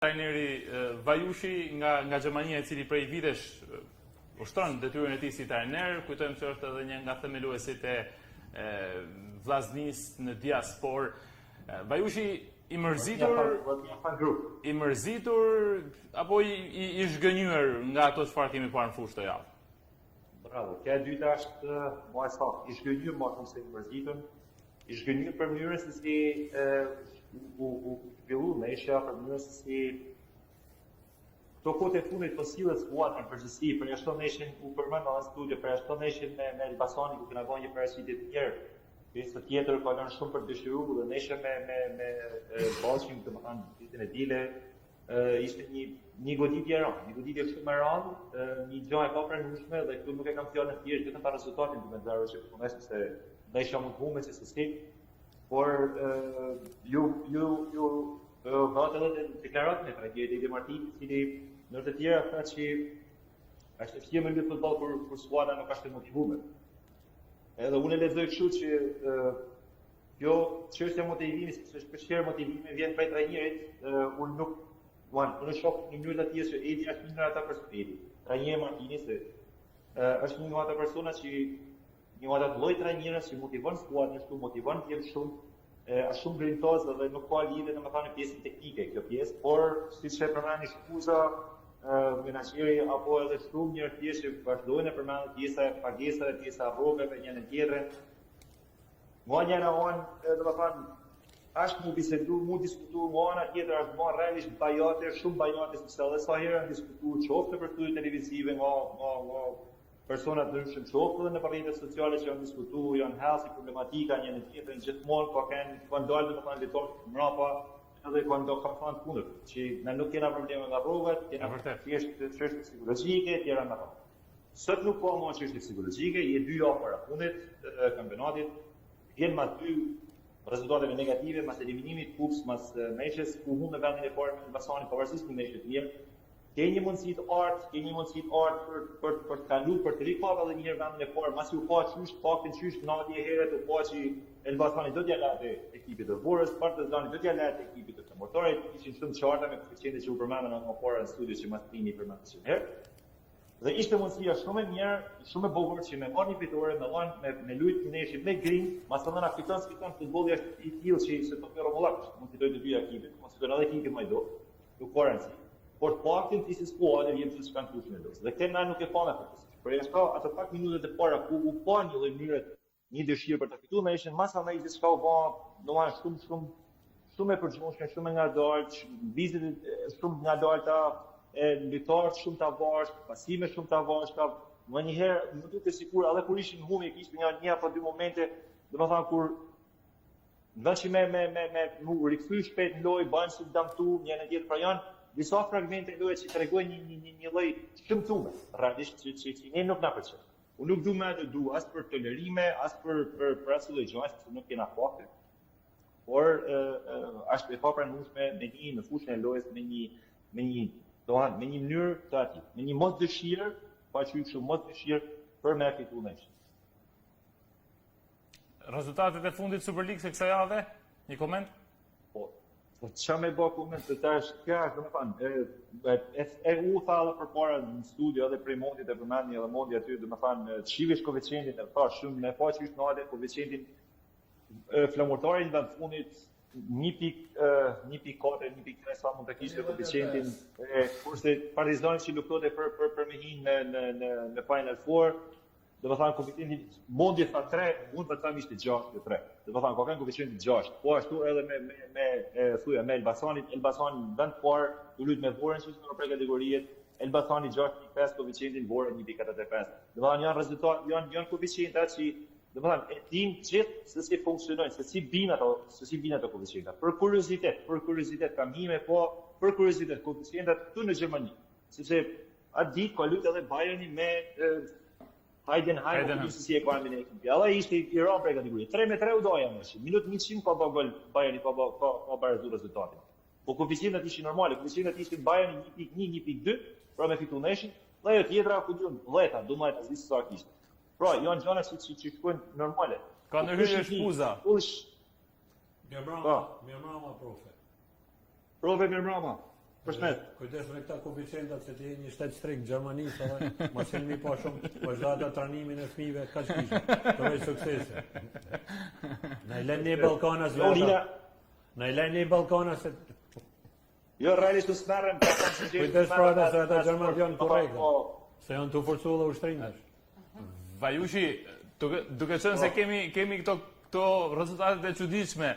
Trajneri Vajushi nga Gjermania, i cili prej vitesh ushtron detyrën e tij si trajner, kujtojmë se është edhe një nga themeluesit e vllaznisë në diaspor. Vajushi i mërzitur apo i zhgënjur nga ato çfarë kemi parë në fushë të javë? Bravo, kjo e dyta është më e saktë, i zhgënjur më shumë se i mërzitur, i zhgënjur për mënyrën se si u zhvillu Neshja, për mënyrën se si këto kohët e fundit po sillet skuadra në përgjithësi, përjashton Neshjen u përmend në studio, përjashton Neshjen me Elbasanin ku kena bën një paraqitje të tjerë. Pjesë tjetër ka lënë shumë për dëshiruar dhe Neshja me Ballshin, domethënë ditën e dile, ishte një goditje e rëndë, një goditje shumë e rëndë, një gjë e papranueshme dhe këtu nuk e kam fjalën e thjeshtë vetëm për rezultatin ndërmjetëtar që punojnë se Neshja mund të humbet se si, por ju vëtë edhe deklaratën e trajtjerit e Martinit, i cili ndër të tjera tha që është e vështirë me luajtur futboll kur skuadra nuk është e motivuar. Edhe unë e lexoj kështu që kjo çështja e motivimit, sepse shpeshherë motivimi vjen prej trajnerit, unë nuk shoh në mënyrë të tillë që Edi është një nga ata persona, trajneri Martinit është një nga ata persona që një nga ata lloj trajnerësh që motivon skuadrën ashtu, motivon tim shumë, është shumë grintoz dhe nuk ka lidhje domethënë pjesën teknike kjo pjesë, por siç e përmendi Shkuza, menaxheri apo edhe shumë njerëz thjesht që vazhdojnë të përmendin pjesa e pagesave, pjesa e rrogave njërin tjetrën. Nga njëra anë, domethënë është mu bisedu, mu diskutu, nga ana tjetër është marrë realisht bajate, shumë bajate, sepse edhe sa herë diskutu qoftë për studio televizive nga persona të ndryshëm, qoftë edhe në rrjetet sociale që janë diskutuar, janë hallsi problematika njërin tjetrën, gjithmonë kanë dalë domethënë litor mbrapa edhe kanë thënë kundër, që ne nuk kena probleme nga rrogat, kena thjesht çështje psikologjike, tjera më radhë. Sot nuk ka më çështje psikologjike, je 2 javë para fundit kampionatit, vjen ma 2 rezultateve negative, mas eliminimit kups, mas Neshjes, ku humbë në vendin e parë me Elbasanin, pavarësisht në Neshje të mirë. Ke një mundësi të artë për të kalu, për të rikapë edhe njëherë vendin e parë, mas ju pa qysh, paktin qysh, natje e heret, u pa që Elbasani do t'ja lete ekipit të Vorës, Partizani do t'ja lete ekipit të Motorit, ishin shumë qarta me koeficiente që u përmendën nga para në studio që mas tini përmendën shumë herë. Dhe ishte mundësia shumë e mirë, shumë e bukur që me marrë një fitore, me lujtë Neshjit me grim, mas të nëna fiton futbolli është i tillë që se të përro mullak, mund fitoj të 2 ekipit, mund fitoj edhe ekipit më i do, nuk ka rëndësi. Por paktin ti si skuadër jemi që s'kan kush në lojë. Dhe këtë na nuk e pa me përgjithësi. Por jashtë ato pak minutet e para ku u pa një lloj mënyre, një dëshirë për të fituar me Neshjen, mas anaj diçka u bë, domethënë shumë e përgjithshme, shumë e ngadaltë, vizitë shumë ngadalta, lojtarë shumë të avashtë, pasime shumë të avashta. Më njëherë më duket sikur edhe kur ishin humbje kishte një apo 2 momente, domethënë kur ndonjë me rikthy shpejt në lojë, bën si damtu, njëri tjetër pra janë disa fragmente loje që tregojnë një lloj shëmtume, realisht që ne nuk na pëlqen. Unë nuk du as për tolerime, as për asnjë lloj gjëje, sepse nuk kena fakte. Por është e papranueshme me një në fushën e lojës me një mënyrë të atij, me një mos dëshirë, paçyshëm mos dëshirë për me fituar Neshjen. Rezultatet e fundit Superligës së kësaj jave, një koment? Po ç'a më bë koment të tash kjo, domethënë, u tha edhe përpara në studio edhe prej Mondit e përmendni edhe Mondi aty, domethënë, çivesh koeficientin e thash shumë me faqe është natë koeficientin flamurtarin në fundit 1.4, 1.3 sa mund të kishte koeficientin, kurse Partizani që luftonte për me hinë në Final Four. Domethënë koeficienti Mondi tha 3, unë të tham ishte 6-3. Domethënë ka kanë koeficientin 6. Po ashtu edhe me Elbasanin vend parë u lut me Vorën që në kategoritë, Elbasani 6.5 koeficientin, Vorën 1.45. Domethënë janë rezultat, janë koeficienta që domethënë e din gjithë se si funksionojnë, se si bin ato koeficienta. Për kuriozitet kam hime, po për kuriozitet koeficientat këtu në Gjermani, sepse atë ditë ka luajtur edhe Bayerni me Heidenheim, si e kanë në ekip. Alla ishte i rënë për kategori. 3-3 u doja më. Minutë 100 ka bërë gol Bayerni, ka bërë rezultatin. Po koeficientat ishin normale, koeficientat ishin Bayerni 1.1, 1.2, pra me fitu Neshjen, dhe ajo tjetra ku diun 10, 12, asnjë sa kishte. Pra janë gjëra që shkojnë normale. Ka ndërhyrje Shkuza. Mirëmbrëma, profe. Profe, mirëmbrëma. Përshëndet. Kujdes me këta koeficientat se ti je një shtet strikt Gjermanisë, edhe mos jeni pa shumë, vazhdata trajnimin e fëmijëve kaq kishë. Të vëj suksese. Na i lënë një Ballkanas vetë. Na i lënë një Ballkanas se Jo, realisht të smerrem, kujdes pra ata se ata Gjermanë janë korrekt. Se janë të forcuar ushtrimesh. Vajushi, duke qenë se kemi këto rezultatet e çuditshme,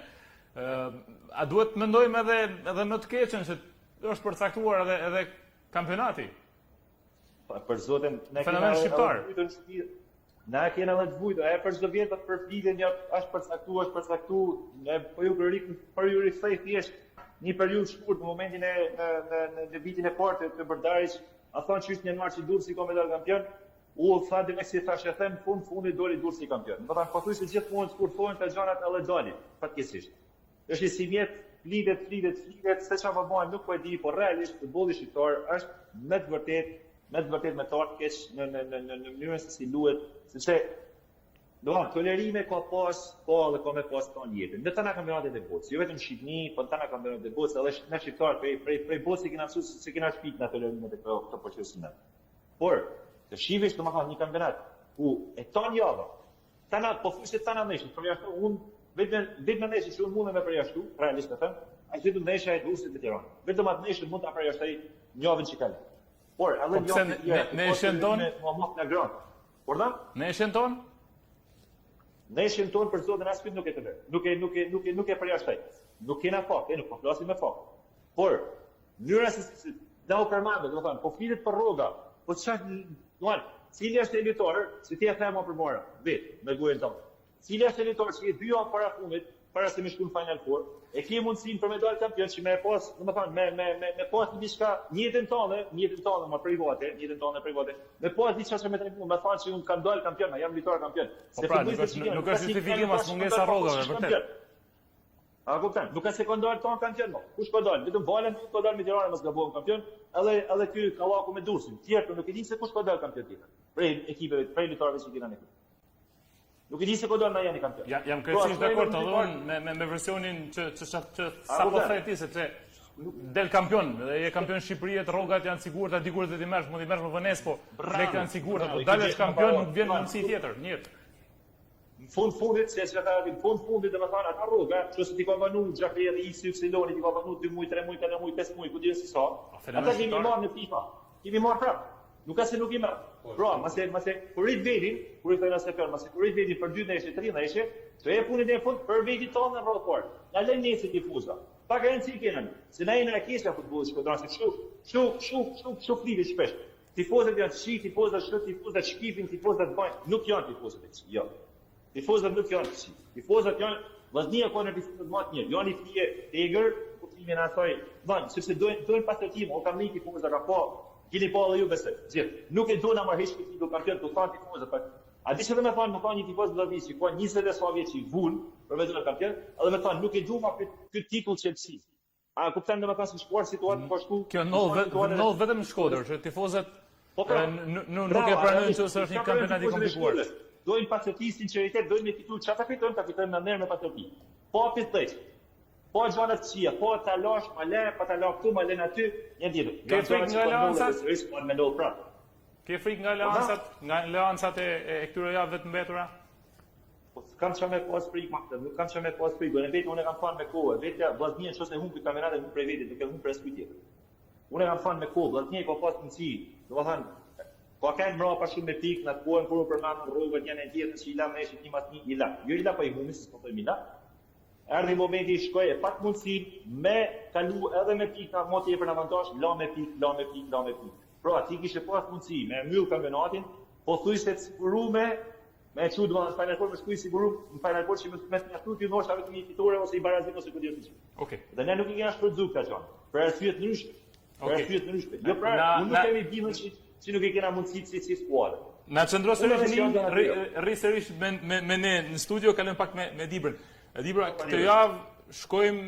a duhet mendojmë edhe më të keqen se është përcaktuar edhe kampionati? Për zotin, Fenomen shqiptar. Na kena edhe të vujtë, për çdo vjet për filën është përcaktuar, po ju rikthej thjesht një periudhë shkurt në momentin në vitin e parë të Bërdaris, a thonë që është një marë që Durrësi ka me dalë kampion, u tha dhe me si thashë e them, fundi doli Durrësi kampion. Më thanë, pothuajse gjithë punët kur thonë të gjanat edhe dali, fatkeqësisht. Është si mjet, flitet, se çfarë po bëjmë nuk po e di, por realisht futbolli shqiptar është me të vërtet me tartë keq në mënyrën se si luhet, sepse tolerime ka edhe ka me pas tonë jetën. Në tana kampionatet e botës, jo vetëm në Shqipëni, po në tana kampionatet e botës, edhe ne shqiptarë prej botës kena mësuar se kena shpik në tolerimet e këto procesimet. Por, të shivesh domethënë një kampionat ku e ton java, tana po fushë tana neshë, përjashtu unë vetëm neshë që unë mundem me përjashtu, realisht të them, ai vetëm neshë e Durrësit të Tiranës. Vetëm atë neshë mund ta përjashtoj një javën që kalon. Por, edhe ne neshën tonë, neshën tonë? Neshën tonë për zotin askujt nuk e të lërë. Nuk e përjashtoj. Nuk kena fakt, nuk po flasim me fakt. Por, mënyra se da u përmendë, do të thonë, po flitet për rroga, po cili është elitorë, si ti e thema për mora, vetë, me gojën tonë. Cili është elitorë që i 2 javë para fundit, para se me shku në Final Four, e ke mundësinë për me dalë kampion që me pas, domethënë, me pas një diçka, njëtën tonë, më private, me pas diçka që me treguar, me thonë që unë kam dalë kampion, jam litor kampion. Po pra, nuk është justifikim as mungesa rrogave, vërtet. A kupton? Nuk ka se ka dalë tonë kampion, kush ka dalë? Vetëm Valen ka dalë me Tiranë mos gabohen kampion, edhe ky Kallaku me Durrësin. Tjerë nuk e di se kush ka dalë kampion tjetër. Prej ekipeve, prej litorëve që kanë këtu. Nuk e di se ka dalë na janë kampion. Jam krejtësisht dakord me versionin që sapo thaj ti, sepse del kampion, dhe je kampion Shqipërisë, rrogat janë sigurta, dikur do të merresh, mund të merresh me Vonesë, po rrogat janë sigurta, po dalësh kampion nuk vjen mundësi tjetër, njëjtë. Fundit, se që ka në fundit dhe me thana ata rroga, që se ti ka vanu Gjafri edhe Isi Ypsiloni, ti ka vanu 2 muj, 3 muj, 4 muj, 5 muj, ku dirë si sa, ata kemi marrë në FIFA, kemi marrë prapë, nuk ka se nuk i marrë. Pra, mase kur rrit vedin, kur i thëjnë asë për, mase kur rrit vedin për 2 neshe, 3 neshe, të e punit e fund për vedin tonë në rrëtë parë, në lejnë njësi tifuza. Pak e në cilë kenën, se na jene në kesha futbollit shkodran, se këshu flivit shpesh. Tifozat janë shi, tifozat shkifin, tifozat bajnë, nuk janë tifozat e që, jo. Tifozat nuk janë kësi. Tifozat janë, vaznia ka në tifozat më të njërë. Janë i fije tegër, kuptimin asaj, sepse dojnë pasërtim, o kam një tifozat ka po, kini po edhe ju besoj, gjithë. Nuk e dojnë a marrëhesh këtë do kampion, të thanë tifozat. A di që dhe me thanë një tifozat vladis, që ka 20 dhe sa vjetë që i vunë, për vetë në kampion, edhe me thanë, nuk e du ma këtë titull Chelsea. A kuptan dhe me thanë se shkuar situatë po shku... Kjo ndodh vetëm në Shkodër, që tifozat nuk e pranojnë që është një kampionat i komplikuar. Dojnë patrioti, sinceritet, dojnë me titull, që ata fitojnë, ta fitojnë në nërë me patrioti. Po apitëjsh, po gjanët të qia, po ta lash, ma le, pa ta lash këtu, ma le në aty, një tjetër. Ke frikë nga leansat? Ke frikë nga leansat e këtyre javëve të mbetura? Po kam që me pas frikë, nuk kam që me pas frikë, në vetë unë e kam fanë me kohë, vetëja vllaznia nëse humbi kampionatin nuk prej vetit, nuk e humbi pres kujt tjetër. Unë e kam fanë me kohë, vllaznia ka pas mundësi, domethënë po kanë mbrapa shumë me pikë, në atë kohën kur u përmend rrugët janë tjetër që i la meshit një mas një i la. Jo i la po i humbi, s'po thojmë i la. Erdhi momenti i shkoi e pak mundësi me kalu edhe me pikë më tepër në avantazh, la me pikë. Pra ti kishe pas mundësi me mbyll kampionatin, pothuajse të siguruar me çu do të Final Four me shkuj siguruar në Final Four që me mjaftu ti ndoshta vetëm një fitore ose i barazim ose ku dihet. Okej. Dhe ne nuk i kemi shpërzu këtë gjë. Për arsye të ndryshme. Jo pra, unë nuk kemi bindur që nuk e kena mundësi si skuadër. Na qëndro sërish rri sërish me ne në studio, kalojmë pak me Dibrën. Dibra, këtë javë shkojmë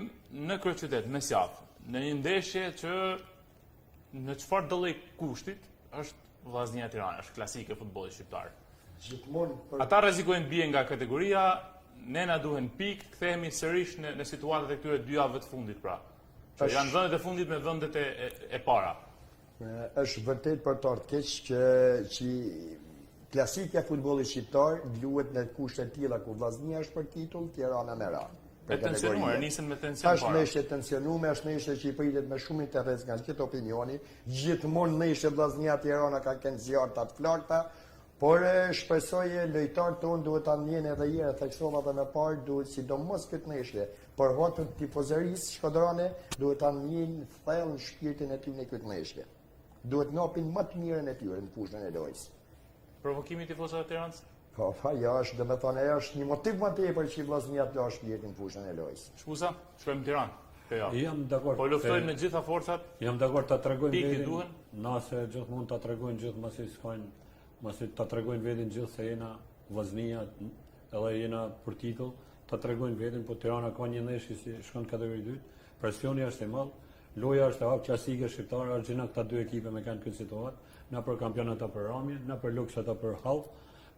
në kryeqytet, mesjavë, në një ndeshje që në çfarë do lloj kushtit është vllaznia e Tiranës, është klasike e futbollit shqiptar. Ata rrezikojnë bie nga kategoria, ne na duhen pikë, kthehemi sërish në situatat e këtyre 2 javëve të fundit pra. Që janë vendet e fundit me vendet e para. Është vërtet për të keq që klasikja e futbollit shqiptar luhet në kushte të tilla ku Vllaznia është për titull, Tirana me radhë. E tensionuar, nisën me tension para. Është ndeshje tensionuar, është ndeshje që i pritet me shumë interes nga gjithë opinioni. Gjithmonë ndeshje Vllaznia Tirana ka kënë zjarta të flakta, por shpresoj lojtarët tonë duhet ta ndjenë edhe herë theksova edhe më parë, duhet sidomos këtë ndeshje për hotën tifozërisë shkodrane, duhet ta ndjenë thellë në shpirtin e tyre në këtë ndeshje. Duhet napin më të mirën e tyre në fushën e lojës. Provokimi i tifozëve të Tiranës? Po, ja është, dhe me thonë, është një motiv më tepër që i Vllaznia të lash shpirtin në fushën e lojës. Shkusa, shkojmë në Tiranë. Jam dakord. Po luftojmë me gjitha forcat. Jam dakord ta tregojmë Pikë veten. duhen. Nëse gjithmonë ta tregojnë gjithë masi ta tregojnë veten gjithë se jena Vllaznia edhe jena për titull, ta tregojnë veten, po Tirana ka një ndeshje si shkon kategori 2. Presioni është i madh. Loja është e hap klasike shqiptare, argjina këta dy ekipe me kanë këtë situatë, na për kampionata për ramje, na për luksata për hall.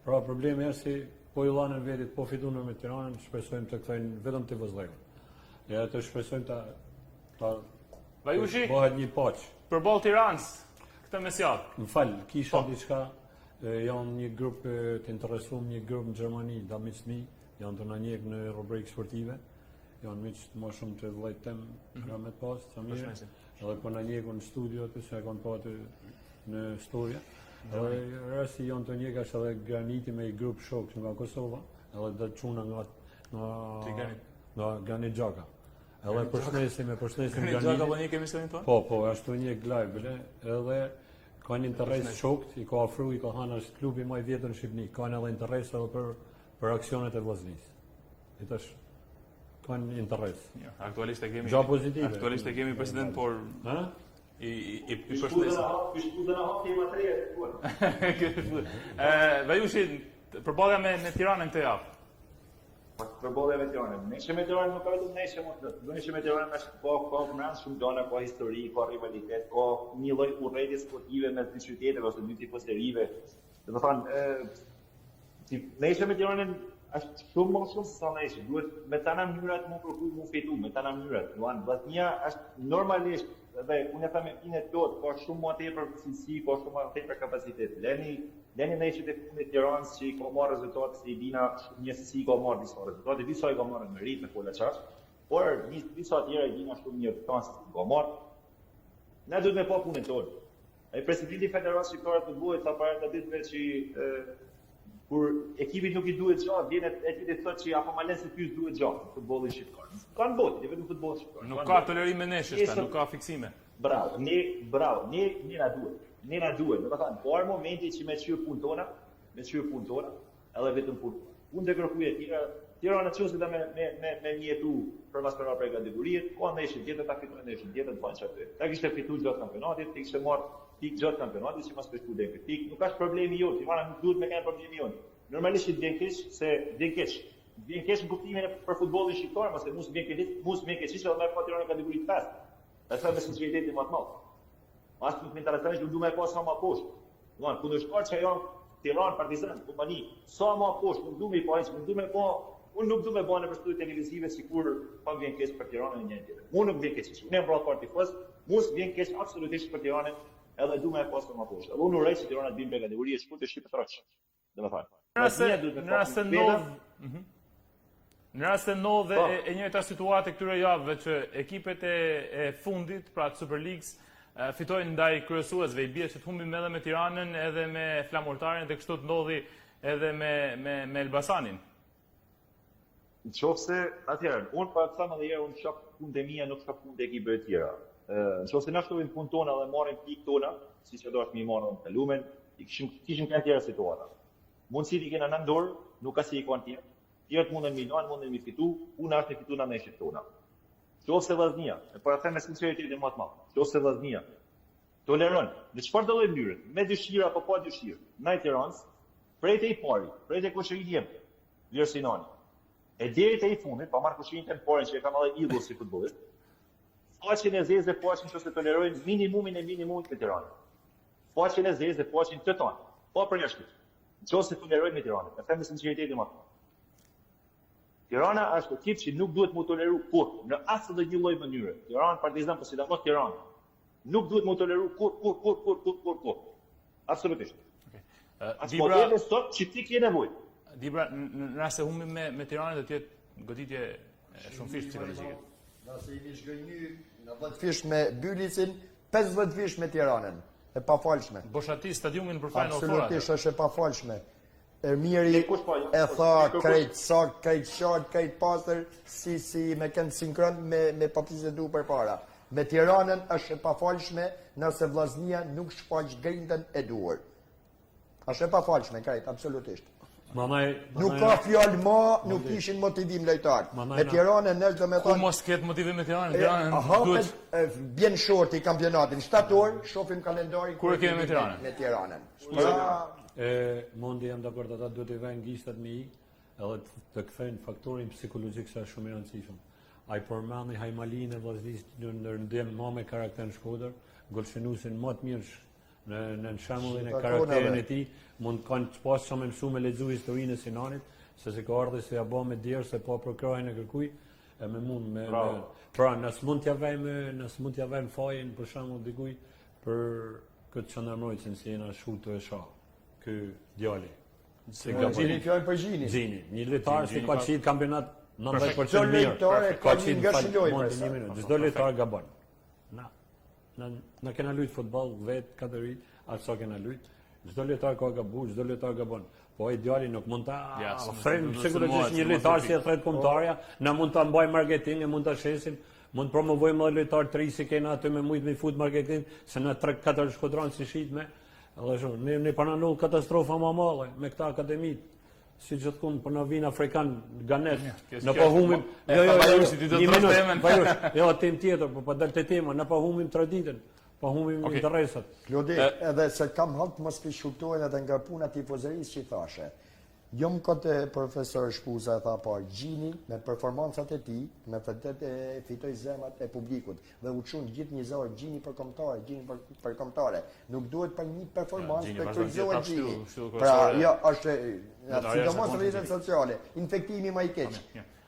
Pra problemi është si po i llanën vetit, po fituan me Tiranën, shpresojmë të kthejnë vetëm tifozëve. Ja të shpresojmë ta Vajushi, bëhet një paç. përballë Tiranës këtë mesjavë. Më fal, kisha diçka, janë një grup të interesuar, një grup në Gjermani, Damismi, janë të na njeh në rubrikë sportive. Janë miq më shumë të vëllait tem, nga më pas, sa mirë. Edhe po na njeh në studio aty se kanë pa aty në storia. Edhe rasti janë të njeh ashtu edhe Graniti me një grup shok nga Kosova, edhe do të çuna nga Granit Xhaka. Edhe përshëndesim Granit Xhaka po një emisionin tonë? Po, ashtu një live bile, edhe kanë interes shokt, i ka afru, i ka hanë është klubi më i vjetër në Shqipëni, kanë edhe interes edhe për aksionet e Vllaznisë. I tash kanë interes. Aktualisht e kemi. Gja pozitive. Aktualisht e kemi president, por i përshëndesim. Shkuzën e hap tema 3 Vajushi, përballja me Tiranën këtë javë. Përballja me Tiranën. Ndeshja me Tiranën nuk ka vetëm ndeshje më të. Ndeshja me Tiranën është ka mbrëmje shumë dona, ka histori, ka rivalitet, ka një lloj urrëtie sportive mes dy qyteteve ose dy tifozërive. Do të thonë, ndeshja me Tiranën është shumë më shumë se sa ndeshje. Duhet me tana mënyrat më kërkuar më fitu, me tana mënyrat. Luan Vllaznia është normalisht dhe unë e them me plot, ka shumë më tepër cilësi, ka shumë më tepër kapacitet. Leni ndeshjet e fundit Tiranës që i ka marrë rezultate se i dina njësësi ka marrë disa rezultate, disa i ka marrë me rit me fola çash, por disa tjera i dina shumë një rëtanës që i ka marrë. Ne duhet me pa punën tonë. Ai presidenti i Federatës Shqiptare të Futbollit sa para të ditëve që kur ekipit nuk i duhet gjatë, vjen ekipi të thotë që apo ma lën se ty duhet gjatë futbollit shqiptar. Kanë botë, dhe vetëm futbolli shqiptar. Nuk ka tolerim me neshës, nuk ka fiksime. Bravo, ne na duhet. Ne na duhet, do të thënë, por momenti që me çyr punë tona, edhe vetëm punë. Unë kërkuj e tjera, Tirana çose me mjetu për pas për kategoritë, ka ndeshje tjetër ta fitojnë ndeshjen tjetër të panë çfarë. Ta kishte fituar gjatë kampionatit, ti kishte marrë pikë gjatë kampionatit, që mos përshku deri pikë. Nuk ka problemi jot, Tirana nuk duhet me kanë problemi jon. Normalisht vjen keq se vjen keq. Vjen keq në kuptimin për futbollin shqiptar, mos vjen keq edhe me Tirana kategori 5. Asa me sinqeritetin më të madh. As nuk më intereson që duhet më pas sa më poshtë. Domthon, kundërshtar që janë Tiranë, Partizan, Kompani, sa më poshtë, nuk duhet më pa, nuk duhet më pa. Unë nuk du me bëne për studië televizive si kur pa vjen keq për Tiranën e një tjetër. Unë nuk vjen keq. Unë jam parë tifoz, mos vjen keq absolutisht për Tiranën, edhe du me pas më poshtë. Edhe unë urrej që Tirana të vinë në kategori e shkurtë shqiptare troç. Domethënë. Në rast se ndodhe e njëjta situatë këtyre javëve që ekipet e fundit, pra të Super Leagues, fitojnë ndaj kryesuesve, i bie që të humbim edhe me Tiranën, edhe me Flamurtarin dhe kështu të ndodhi edhe me Elbasanin. Në qofë se, atëherë, unë pa të thamë edhe jere, unë shak punë e mija, nuk shak punë e ekipeve të tjera. Në qofë se na shtovim punë tona dhe marrim pikë tona, si që do është mi marrë në të lumen, kishim kanë tjera situata. Mundësit i kena në ndorë, nuk ka si i kanë tjera. Tjerët mundën mi lanë, mundën mi fitu, puna është me fitu në ndeshjet tona. Qofë se Vllaznia, e para them me sinqeritetin më të madh, qofë se Vllaznia toleron në çfarë do lloj mënyre, me dëshirë apo pa dëshirë, ndaj Tiranës, prej te i pari, prej te kushërit jep, Vlerësinani. E deri te i fundit, pa marrë kushërinë të parën që e kam edhe idhull si futbollist, faqen e zezë dhe faqen që se tolerojnë minimumin e minimumit me Tiranën. Faqen e zezë dhe faqen të tonë, pa përjashtim. Nëse tolerojnë me Tiranën, e them me sinqeritetin më të madh. Tirana është ekip që nuk duhet mu toleru kur, në asë dhe një lloj mënyre. Tiranë, Partizan, por sidomos Tiranë. Nuk duhet mu toleru kur. Absolutisht. Atë modele sot që ti ke nevojë. Dibra, në rast se humbim me Tiranën do të jetë goditje shumë fish psikologjike. Nëse jemi shgënjy në 10 fish me Bylicin, 50 fish me Tiranën. E pafalshme. Boshati stadiumin për Final Four. Absolutisht është e pafalshme. Ermiri e tha krejt sakt, krejt qartë, krejt pastër, si me kënd sinkron me papisë du për para. Me Tiranën është e pafalshme nëse Vllaznia nuk shfaq grindën e duhur. Është e pafalshme, krejt, absolutisht. Nuk ka fjalë nuk kishin motivim lojtar. Me Tiranën nesh do me Ku thonë mos ketë motivim me Tiranën? hapet vjen shorti kampionatin shtator, shohim kalendarin Kur e kemi me Tiranën? Me Tiranën. Mundi jam dakord, ata duhet të vënë gishtat me i, edhe të kthejnë faktorin psikologjik sa shumë i rëndësishëm. Ai përmendi Hajmalin e Vllaznisë në ndjem më me karakter në Shkodër, golshënuesin më të mirë në shembullin e karakterin e tij, mund kanë të pas shumë mësu me lexu historinë e Sinanit, se ka ardhur se ja bë me derë se po për krajin e kërkuj, e me mund me pra nëse mund t'ja vëjmë fajin për shembull dikuj për këtë çndërmbrojtjen si jena shutu e shoh. Ky djali. Se Gjini fjalë për Gjini. Gjini, një lojtar që ka qit kampionat 90% Çdo mirë. lojtar ka qenë nga shiloj për Një minutë, çdo lojtar gabon. Na kena luajt futboll vet katëri, ato kena luajt. Çdo lojtar ka gabu, çdo lojtar gabon. Po ai djali nuk mund ta thënë sigurisht një lojtar si e thret kombëtarja, na mund ta mbaj marketing, mund ta shesim, mund promovojmë edhe lojtar të ri si kena aty me shumë me fut marketing, se në 3-4 shkodran si shit me. Edhe shumë, ne pana null katastrofa më madhe me këta akademit. Si gjithkund për në vinë Afrikan ganet, në po humim, jo, tem tjetër, po dal të tema, në po humim traditën, po humim interesat. Klodi, edhe se kam halt mos fishultojnë edhe nga puna tifozërisë që i thashe. Jo më kote profesor Shpuza e tha pa, Gjini me performancat e ti, me vërtet e fitoj zemrat e publikut dhe u çon gjithë njerëzor Gjini për kombëtare, Gjini për kombëtare. Nuk duhet për një performancë të kryqëzohet Gjini. Pra, jo, është sidomos rrjetet sociale, infektimi më i keq.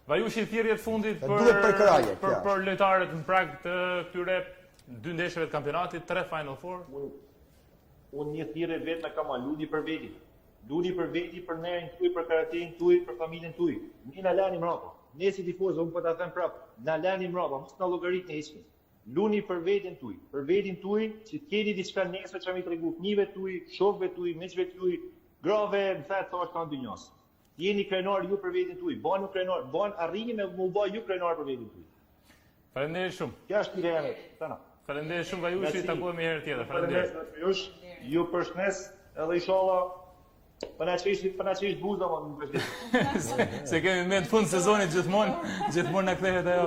Vajushi thirrjet fundit për lojtarët në prag të këtyre 2 ndeshjeve të kampionatit, 3 Final Four. Unë një thirrje vetëm kam luni për veti. Luni për veti, për nerin tuaj, për karakterin tuaj, për familjen tuaj. Ne na lani mbrapa. Ne si tifozë, unë po ta them prapë, na lani mbrapa, mos na llogaritni hiç. Luni për veten tuaj, për vetin tuaj, që të keni diçka nesër çami tregu fëmijëve tuaj, shokëve tuaj, miqve tuaj, grave, më thatë thosh kanë dynjos. Jeni krenar ju për veten tuaj, bani krenar, arrini me u bë ju krenar për veten tuaj. Faleminderit shumë. Kjo është ideja e tona. Faleminderit shumë Vajushi, takohemi herë tjetër. Faleminderit. Ju përshëndes edhe inshallah Përnaçisht buza më nuk është. Se kemi me të fund sezonit gjithmonë na kthehet ajo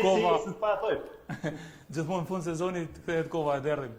kova. Gjithmonë Gjithmonë në fund sezonit kthehet kova e derrit.